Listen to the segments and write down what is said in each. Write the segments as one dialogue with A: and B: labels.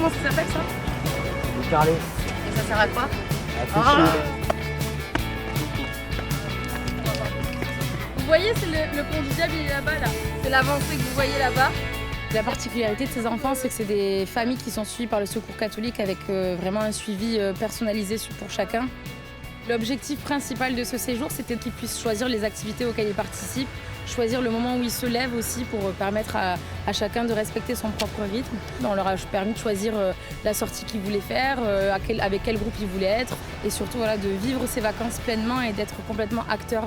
A: comment ça s'appelle ça?
B: Le carlet.
A: Et ça sert à quoi? Vous voyez, c'est le pont du diable, il est là-bas, là. C'est l'avancée que vous voyez là-bas. La particularité de ces enfants, c'est que c'est des familles qui sont suivies par le Secours catholique avec vraiment un suivi personnalisé pour chacun. L'objectif principal de ce séjour, c'était qu'ils puissent choisir les activités auxquelles ils participent, choisir le moment où ils se lèvent aussi pour permettre à chacun de respecter son propre rythme. On leur a permis de choisir la sortie qu'ils voulaient faire, avec quel groupe ils voulaient être et surtout voilà, de vivre ces vacances pleinement et d'être complètement acteur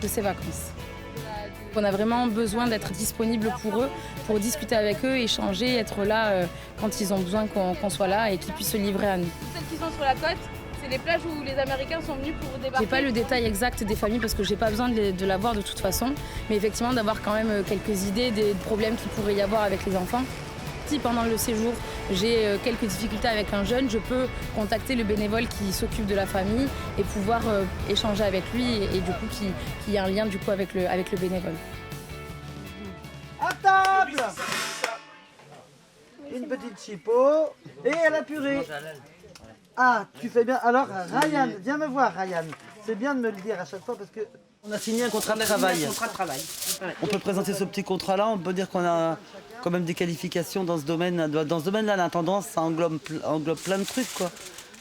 A: de ces vacances. On a vraiment besoin d'être disponible pour eux, pour discuter avec eux, échanger, être là quand ils ont besoin qu'on soit là et qu'ils puissent se livrer à nous. Celles qui sont sur la côte, c'est les plages où les Américains sont venus pour débarquer. J'ai pas le détail exact des familles parce que j'ai pas besoin de l'avoir de toute façon, mais effectivement d'avoir quand même quelques idées des problèmes qu'il pourrait y avoir avec les enfants. Si pendant le séjour j'ai quelques difficultés avec un jeune, je peux contacter le bénévole qui s'occupe de la famille et pouvoir échanger avec lui et du coup qu'il y ait un lien du coup avec le bénévole.
B: À table. Une petite chipot et à la purée. Ah, tu fais bien. Alors, Ryan, viens me voir, Ryan. C'est bien de me le dire à chaque fois parce que... On a signé un contrat de travail.
C: Ouais.
B: On peut présenter ce petit contrat-là, on peut dire qu'on a quand même des qualifications dans ce domaine. Dans ce domaine-là, l'intendance, ça englobe plein de trucs, quoi.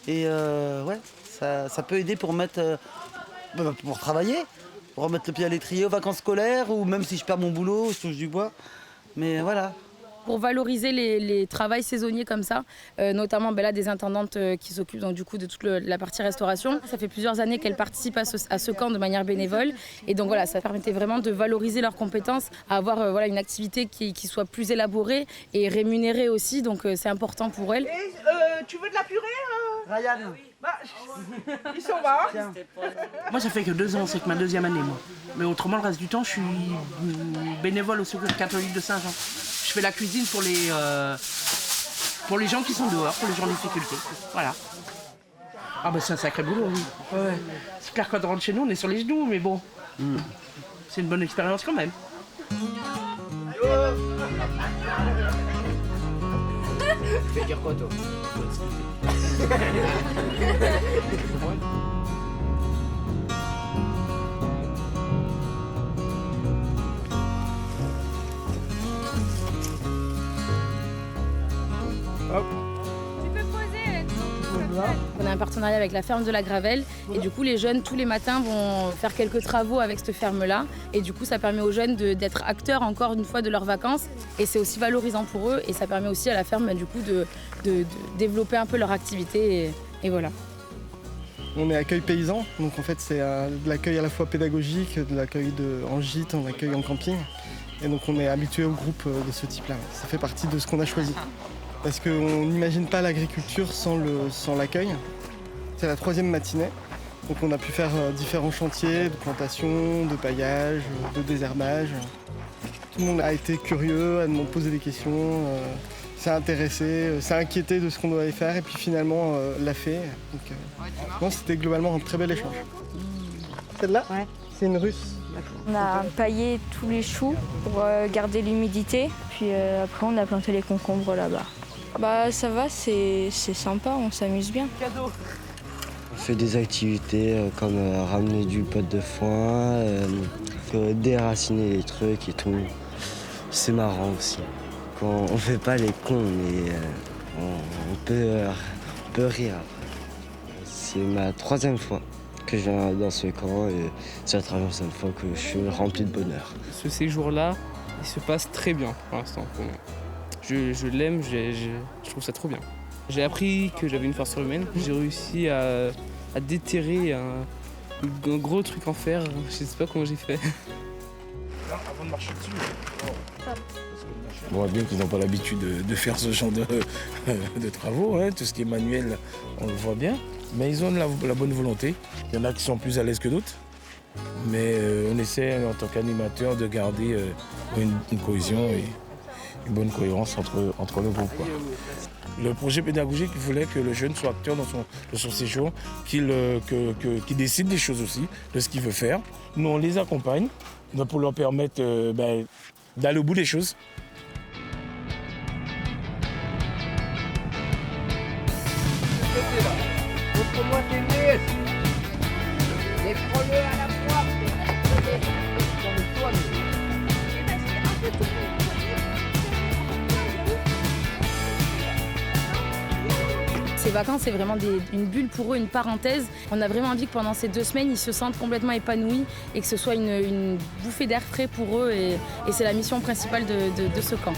B: Et ouais, ça peut aider pour pour travailler, pour remettre le pied à l'étrier aux vacances scolaires, ou même si je perds mon boulot, je touche du bois. Mais voilà.
A: Pour valoriser les travails saisonniers comme ça, notamment là, des intendantes qui s'occupent donc, du coup, de toute la partie restauration. Ça fait plusieurs années qu'elles participent à ce camp de manière bénévole. Et donc voilà, ça permettait vraiment de valoriser leurs compétences, à avoir voilà, une activité qui soit plus élaborée et rémunérée aussi. Donc c'est important pour elles.
C: Et tu veux de la purée
B: Ryan.
C: Bah, ils sont là.
D: Moi, ça fait que 2 ans, c'est que ma 2e année, moi. Mais autrement, le reste du temps, je suis bénévole au Secours catholique de Saint-Jean. Je fais la cuisine pour les gens qui sont dehors, pour les gens en difficulté. Voilà. Ah bah c'est un sacré boulot, oui. Ouais. C'est clair, quand on rentre chez nous, on est sur les genoux, mais bon. C'est une bonne expérience quand même.
E: Tu veux dire quoi, toi?
A: On a un partenariat avec la ferme de la Gravelle et du coup les jeunes tous les matins vont faire quelques travaux avec cette ferme-là et du coup ça permet aux jeunes d'être acteurs encore une fois de leurs vacances et c'est aussi valorisant pour eux et ça permet aussi à la ferme du coup de développer un peu leur activité et voilà.
F: On est accueil paysan, donc en fait c'est de l'accueil à la fois pédagogique, de l'accueil en gîte, en accueil en camping et donc on est habitué au groupe de ce type-là. Ça fait partie de ce qu'on a choisi. Parce qu'on n'imagine pas l'agriculture sans l'accueil. C'est la 3e matinée, donc on a pu faire différents chantiers de plantation, de paillage, de désherbage. Tout le monde a été curieux, a posé des questions, s'est intéressé, s'est inquiété de ce qu'on devait faire et puis finalement l'a fait. Donc, c'était globalement un très bel échange. Celle-là,
G: ouais.
F: C'est une russe.
G: On a paillé tous les choux pour garder l'humidité, puis après on a planté les concombres là-bas. Bah ça va, c'est sympa, on s'amuse bien.
H: On fait des activités comme ramener du pot de foin, déraciner les trucs et tout. C'est marrant aussi. Quand on fait pas les cons, mais on peut rire. C'est ma 3e fois que je viens dans ce camp et c'est la 3e fois que je suis rempli de bonheur.
I: Ce séjour-là, il se passe très bien pour l'instant pour moi. Je l'aime, je trouve ça trop bien. J'ai appris que j'avais une force surhumaine. J'ai réussi à déterrer un gros truc en fer. Je sais pas comment j'ai fait.
E: Avant de marcher dessus.
J: On voit bien qu'ils n'ont pas l'habitude de faire ce genre de travaux. Hein. Tout ce qui est manuel, on le voit bien. Mais ils ont la bonne volonté. Il y en a qui sont plus à l'aise que d'autres. Mais on essaie, en tant qu'animateur, de garder une cohésion et une bonne cohérence entre le groupe. Quoi. Le projet pédagogique voulait que le jeune soit acteur de son séjour, qu'il décide des choses aussi, de ce qu'il veut faire. Nous, on les accompagne pour leur permettre d'aller au bout des choses.
K: côté là. Montre-moi tes muscles. Et prends-le à la fois.
A: Ces vacances, c'est vraiment une bulle pour eux, une parenthèse. On a vraiment envie que pendant ces 2 semaines, ils se sentent complètement épanouis et que ce soit une bouffée d'air frais pour eux. Et c'est la mission principale de ce camp.